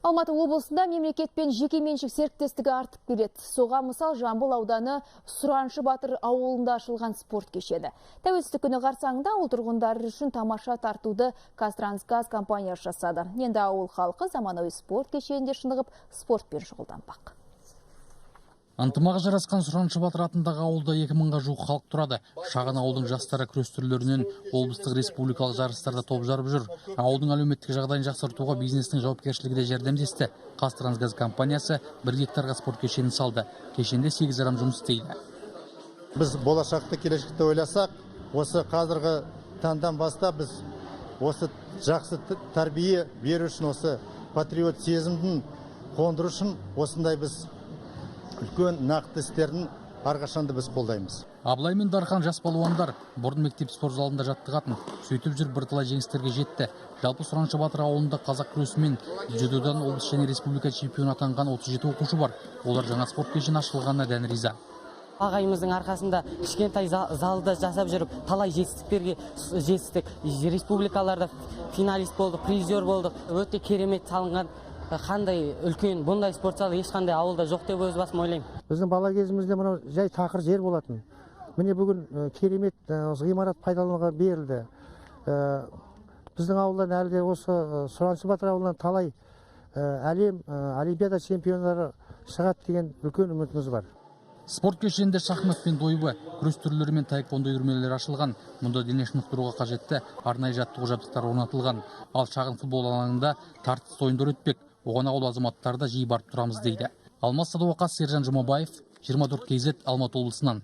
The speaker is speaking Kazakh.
Алматы облысында мемлекет пен жеке меншік серіктестігі артып келеді. Соған мысал Жамбыл ауданы Сұраншы Батыр ауылында ашылған спорт кешені. Тәуелсіздік күні қарсаңында ауыл тұрғындары үшін тамаша тартуды Қазтрансгаз компаниясы жасады. Енді ауыл халқы заманауи спорт кешенінде шынығып спортпен шұғылданбақ. Ынтымағы жарасқан Сұраншы Батыр атындағы ауылда 2000-ға жуық халық тұрады. Шағын ауылдың жастары күрес түрлерінен облыстық республикалық жарыстарда топ жарып жүр. Ауылдың әлеуметтік жағдайын жақсартуға бизнестің жауапкершілігі де жәрдемдесті. Қазтрансгаз компаниясы 1 гектарға спорт кешенін салды. Кешенде 8 адам жұмыс істейді. Біз болашақты келешекте ойласақ, осы қазіргі таңдан бастап біз осы жақсы тәрбие беру үшін, осы патриот сезімдің қондыру үшін осындай біз үлкен нақты істерін әрқашанда біз қолдаймыз. Абылай мен Дархан жас балуандар бұрын мектеп спорт залында жаттығатын. Сөйтіп жүр бірталай жеңістерге жетті. Жалпы Сұраншы Батыр ауылында қазақ күресі мен дзюдодан облыс және республика чемпионы атанған 37 оқушы бар. Олар жаңа спорт кешені ашылғанына дән риза. Ағайымыздың арқасында кішкентай залда жасап жүріп, талай жетістіктерге жетістік. Республикаларда финалист болдық, призер болдық. Өте керемет салынған. Қандай үлкен бұндай спорт залы ешқандай ауылда жоқ деп өз басым ойлаймын. Біздің бала кезімізде мынау жай тақыр жер болатын. Міне бүгін керемет ғимарат пайдалануға берілді. Біздің ауылдан әлде осы Сұраншы Батыр ауылынан талай әлем олимпиада чемпиондары шығады деген үлкен үмітіміз бар. Спорт кешенінде шахмат пен дойбы, күрес түрлері мен таэквондо үйірмелері ашылған. Мұнда дене шынықтыруға қажетті арнайы жаттығу жабдықтары орнатылған. Ал шағын футбол алаңында тартыс ойындар өтпек. Оған ауыл азаматтары да жиі барып тұрамыз дейді. Алмас Садуақас, Сержан Жұмабаев, 24 KZ, Алматы облысынан.